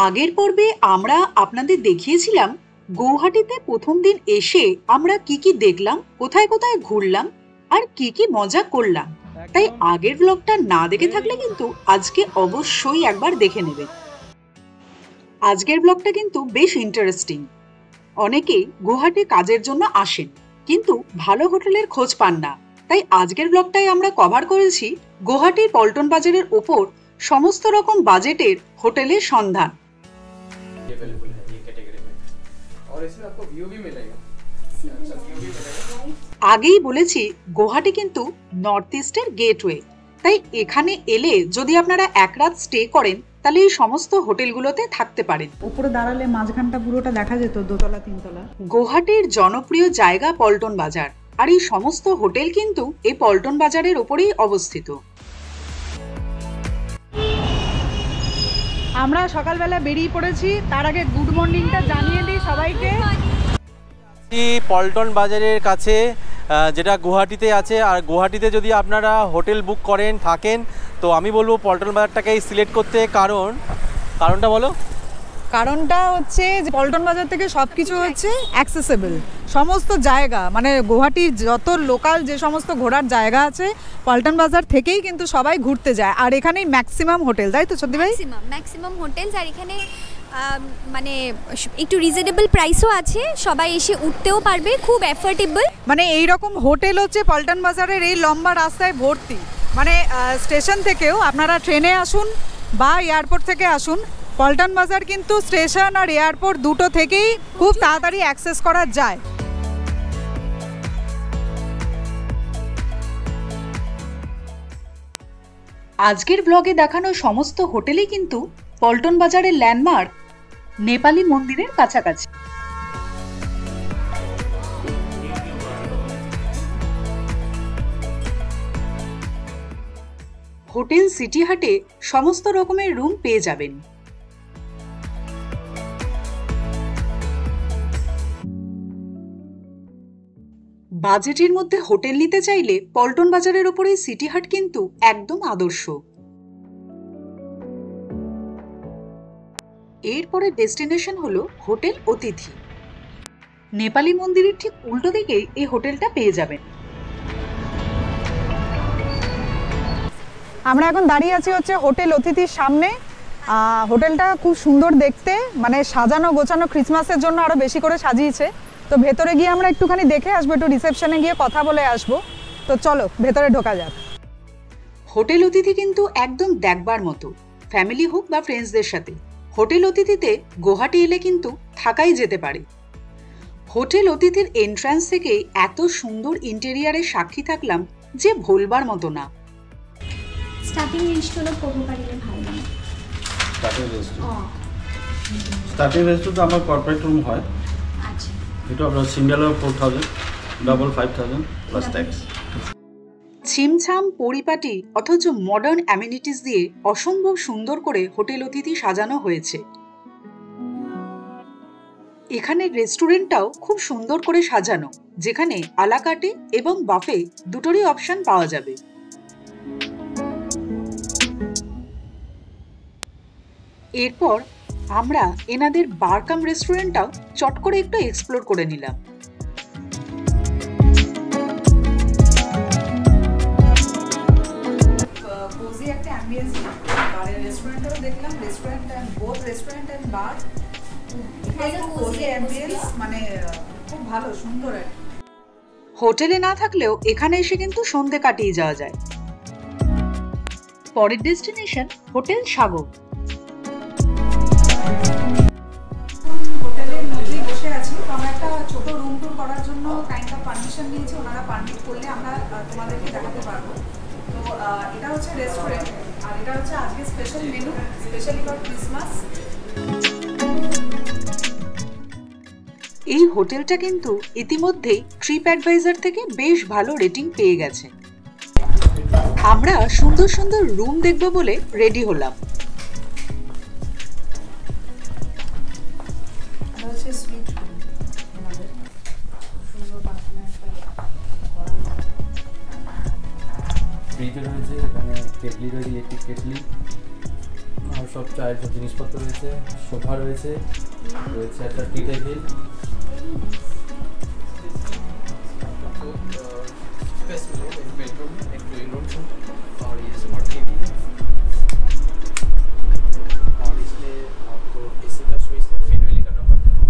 আগের পর্বে আমরা আপনাদের দেখিয়েছিলাম গৌহাটিতে প্রথম দিন এসে আমরা কি কি দেখলাম, কোথায় কোথায় ঘুরলাম আর কি কি মজা করলাম। তাই আগের ব্লগটা না দেখে থাকলে কিন্তু আজকে অবশ্যই একবার দেখে নেবেন। আজকের ব্লগটা কিন্তু বেশ ইন্টারেস্টিং। অনেকেই গুয়াহাটি কাজের জন্য আসেন কিন্তু ভালো হোটেলের খোঁজ পান না। তাই আজকের ব্লগটাই আমরা কভার করেছি গুয়াহাটির পল্টন বাজারের ওপর সমস্ত রকম বাজেটের হোটেলের সন্ধান। अवेलेबल है ये कैटेगरी में और इसमें आपको व्यू भी मिलेगा। अच्छा व्यू भी मिलेगा। আগেই বলেছি গুয়াহাটি কিন্তু নর্থ ইস্টের গেটওয়ে। তাই এখানে এলে যদি আপনারা এক রাত স্টে করেন তাহলে এই সমস্ত হোটেলগুলোতে থাকতে পারেন। উপরে দাঁড়ালে মাঝখানটা পুরোটা দেখা যেত, দোতলা তিনতলা। গুয়াহাটির জনপ্রিয় জায়গা পল্টন বাজার, আর এই সমস্ত হোটেল কিন্তু এই পল্টন বাজারের ওপরেই অবস্থিত। আমরা সকালবেলা বেরিয়ে পড়েছি, তার আগে গুড মর্নিংটা জানিয়ে দিই সবাইকে। পল্টন বাজারের কাছে যেটা গুয়াহাটিতে আছে, আর গুয়াহাটিতে যদি আপনারা হোটেল বুক করেন থাকেন তো আমি বলবো পল্টন বাজারটাকেই সিলেক্ট করতে। কারণটা বলো। কারণটা হচ্ছে যে পল্টন বাজার থেকে সব কিছু হচ্ছে অ্যাক্সেসেবল, সমস্ত জায়গা মানে গুয়াহাটির যত লোকাল যে সমস্ত ঘোরার জায়গা আছে পল্টন বাজার থেকেই কিন্তু সবাই ঘুরতে যায়। আর এখানেই ম্যাক্সিমাম হোটেল, তাই তো সন্দীপ ভাই? ম্যাক্সিমাম হোটেলস, আর এখানে মানে একটু রিজনেবল প্রাইসও আছে, সবাই এসে উঠতেও পারবে, খুব অ্যাফোর্ডেবল। মানে এই রকম হোটেল হচ্ছে পল্টন বাজারের এই লম্বা রাস্তায় ভর্তি। মানে স্টেশন থেকেও আপনারা ট্রেনে আসুন বা এয়ারপোর্ট থেকে আসুন, পল্টন বাজার কিন্তু স্টেশন আর এয়ারপোর্ট দুটো থেকেই খুব তাড়াতাড়ি অ্যাক্সেস করা যায়। আজকের ব্লগে দেখানো সমস্ত হোটেলই কিন্তু পল্টন বাজারের ল্যান্ডমার্ক নেপালি মন্দিরের কাছাকাছি। হোটেল সিটি হাটে সমস্ত রকমের রুম পেয়ে যাবেন। বাজেটের মধ্যে হোটেল নিতে চাইলে পল্টন বাজারের ওপরে সিটি হাট কিন্তু একদম আদর্শ। এরপরে ডেস্টিনেশন হলো হোটেল অতিথি। নেপালি মন্দিরের ঠিক উল্টো দিকে এই হোটেলটা পেয়ে যাবেন। আমরা এখন দাঁড়িয়ে আছি হচ্ছে হোটেল অতিথির সামনে। হোটেলটা খুব সুন্দর দেখতে, মানে সাজানো গোছানো, ক্রিসমাসের জন্য আরো বেশি করে সাজিয়েছে। তো ভেতরে গিয়ে আমরা একটুখানি দেখে আসবো, একটু রিসেপশনে গিয়ে কথা বলে আসবো। তো চলো ভেতরে ঢোকা যাক। হোটেল অতিথি কিন্তু একদম দেখবার মতো, ফ্যামিলি হোক বা ফ্রেন্ডসদের সাথে হোটেল অতিথিতে গুয়াহাটি এলে কিন্তু থাকাই যেতে পারে। হোটেল অতিথির এন্ট্রান্স থেকে এত সুন্দর ইন্টেরিয়ারের সাক্ষী থাকলাম যে ভুলবার মতো না। স্টার্টিং রেঞ্জগুলো করবো পারিলে ভালো হয়। স্টার্টিং রেঞ্জ তো আমার কর্পোরেট রুম হয়। আচ্ছা, এটা আপনার সিঙ্গেল 4000, ডাবল 5000 প্লাস ট্যাক্স। ছিমছাম পরিপাটি অথচ মডার্ন অ্যামিনিটিস দিয়ে অসম্ভব সুন্দর করে হোটেল অতিথি সাজানো হয়েছে। এখানে রেস্টুরেন্টটাও খুব সুন্দর করে সাজানো, যেখানে আলাকাটে এবং বাফে দুটোরই অপশন পাওয়া যাবে। এরপর আমরা এনাদের বারকাম রেস্টুরেন্টটাও চট করে একটু এক্সপ্লোর করে নিলাম। কোজি একটা অ্যাম্বিয়েন্স, আর রেস্টুরেন্টও দেখলাম, restaurant and both restaurant and bar cosy ambience, মানে খুব ভালো সুন্দর। হোটেলে না থাকলেও এখানে এসে কিন্তু সন্ধে কাটিয়ে যাওয়া যায়। পরের ডেস্টিনেশন হোটেল সাগর। হোটেলের মধ্যেই বসে আছি, তো আমরা একটা ছোট রুম টুর করার জন্য কাইন্ড অফ পারমিশন নিয়েছি। ওনারা পারমিট করলে আমরা তোমাদেরকে দেখাতে পারবো। তো এটা হচ্ছে রেস্টুরেন্ট, আর এটা হচ্ছে আজকে special menu, specially for Christmas. এই হোটেলটা কিন্তু ইতিমধ্যেই ট্রিপ অ্যাডভাইজার থেকে বেশ ভালো রেটিং পেয়ে গেছে। আমরা সুন্দর সুন্দর রুম দেখব বলে রেডি হলাম। ফ্রিজে রয়েছে, এখানে কেটলি রয়েছে, ইলেকট্রিক কেটলি, আর সব চায়ের সব জিনিসপত্র রয়েছে, সোফা রয়েছে, রয়েছে একটা টি টেবিল। स्पेस मिलेगा एक बेडरूम में, एक लिविंग रूम है और ये स्मार्ट टीवी है और इसमें आपको एसी का स्विच फैन वाली करना पड़ता है।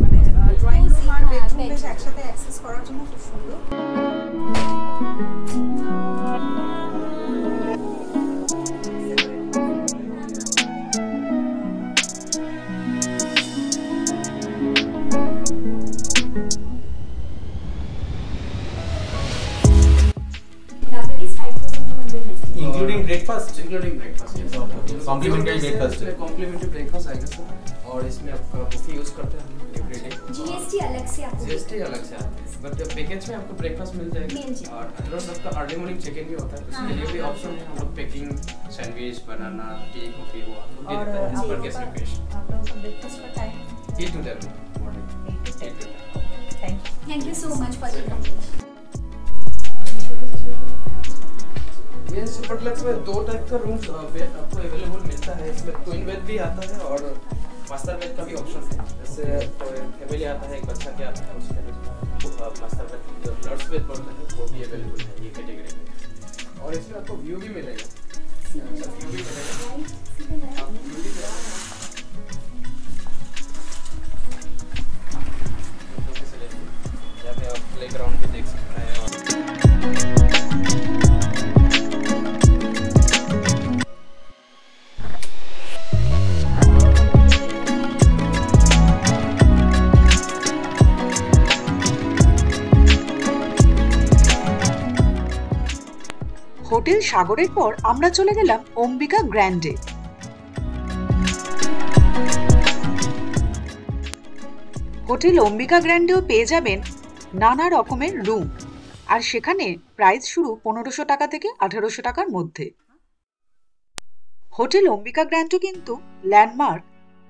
মানে ড্রয়িং রুম আর বেডরুম বেশ একসাথে অ্যাক্সেস করার জন্য খুব সুন্দর। Double is 5,250. Including breakfast. Including breakfast, yes. Complimentary breakfast। Complimentary breakfast आएगा सर और इसमें आपका बुफे यूज़ करते हैं एवरी डे। GST अलग से आपको जीएसटी अलग से आता है बट पैकेज में आपको ब्रेकफास्ट मिल मिल जाएगा जाएगा। और अदरवाइज आपका अर्ली मॉर्निंग चेक इन भी होता है उसके हाँ। लिए भी ऑप्शन है। हम लोग पैकिंग सैंडविच बनाना टी कॉफी वो हम लोग दे और देते हैं एज पर आप गेस्ट लोग रिक्वेस्ट। आप लोगों का ब्रेकफास्ट का time 8 to 10 morning 8 to 10। Thank you. Thank you so much for the information. ये सुपर डिलक्स में 2 टाइप का रूम बेड आपको अवेलेबल मिलता है। इसमें ट्विन बेड भी आता है और मास्टर बेड का भी ऑप्शन है। जैसे कोई फैमिली आता है, एक बच्चा के आता है, उसके लिए मास्टर बेड जो नर्स बेड बोलते हैं वो भी अवेलेबल है ये कैटेगरी में। और इसमें आपको व्यू भी मिलेगा, अच्छा व्यू भी मिलेगा। आप व्यू भी मिलेगा जहाँ पे आप प्लेग्राउंड भी देख सकते हैं। হোটেল সাগরের পর আমরা চলে গেলাম অম্বিকা গ্র্যান্ডে। হোটেল অম্বিকা গ্র্যান্ডেও পেয়ে যাবেন নানা রকমের রুম আর সেখানে প্রাইস শুরু 1500 টাকা থেকে 1800 টাকার মধ্যে। হোটেল অম্বিকা গ্র্যান্ডও কিন্তু ল্যান্ডমার্ক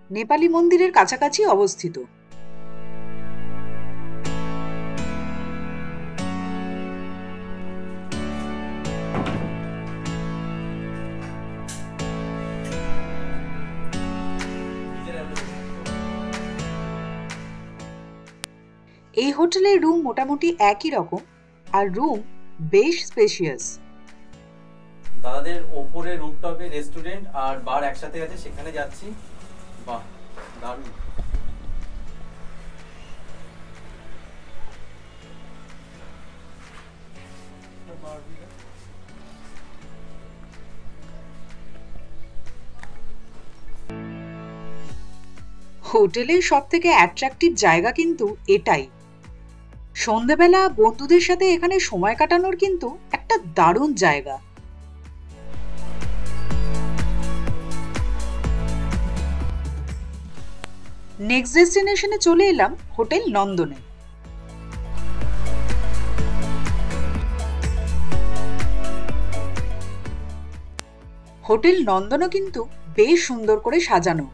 নেপালি মন্দিরের কাছাকাছি অবস্থিত। এই হোটেলের রুম মোটামুটি একই রকম আর রুম বেশ স্পেশিয়াস। দাদাদের ওপরে রুফটপে রেস্টুরেন্ট আর বার একসাথে আছে, সেখানে যাচ্ছি। বাহ দারুণ। হোটেলের সব থেকে অ্যাট্রাকটিভ জায়গা কিন্তু এটাই। সন্ধ্যাবেলা বন্ধুদের সাথে এখানে সময় কাটানোর কিন্তু একটা দারুণ জায়গা। নেক্সট ডেস্টিনেশনে চলে এলাম হোটেল নন্দনে। হোটেল নন্দনও কিন্তু বেশ সুন্দর করে সাজানো।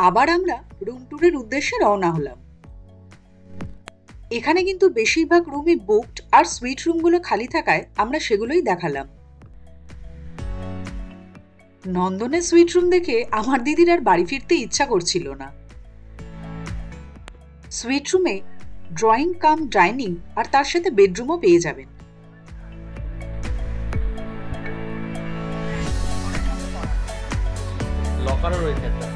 আবার আমরা রুম ট্যুরের উদ্দেশ্যে রওনা হলাম। এখানে কিন্তু বেশিরভাগ রুমই বুকড আর সুইট রুমগুলো খালি থাকায় আমরা সেগুলোই দেখালাম। নন্দনের সুইট রুম দেখে আমার দিদির আর বাড়ি ফিরতে ইচ্ছা করছিল না। সুইট রুমে ড্রয়িং কাম ডাইনিং আর তার সাথে বেডরুমও পেয়ে যাবেন। লকারও রয়েছে একটা।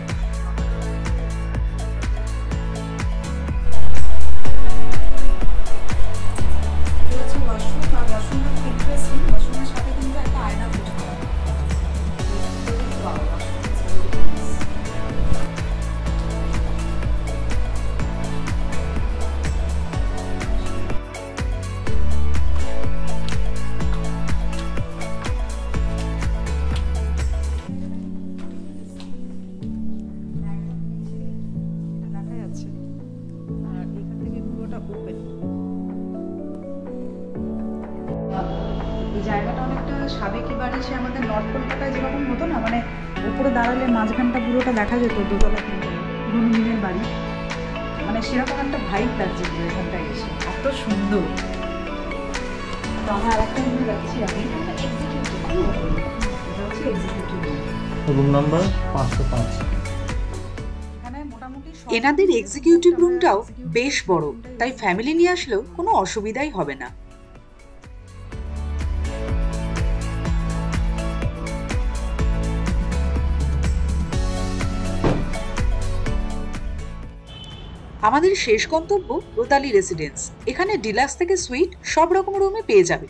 জায়গাটা অনেকটা সাবেকি বাড়ি, সে আমাদের নর্থ কলকাতায় যেরকম হতো না, মানে উপরে দাঁড়ালে মাঝখানটা পুরোটা দেখা যেত, দোতলা তিনতলা পুরোনো দিনের বাড়ি। মানে মানে সেরকম একটা ভাইব লাগছে এখানটায় এসে, এত সুন্দর। তো আমরা আরেকটা রুমে যাচ্ছি, আমি এটা হচ্ছে এক্সিকিউটিভ রুম নাম্বার 505। এখানে মোটামুটি এনাদের এক্সিকিউটিভ রুমটাও বেশ বড়, তাই ফ্যামিলি নিয়ে আসলেও কোনো অসুবিধাই হবে না। আমাদের শেষ গন্তব্য রোতালি রেসিডেন্স। এখানে ডিলাক্স থেকে সুইট সব রকম রুমে পেয়ে যাবে।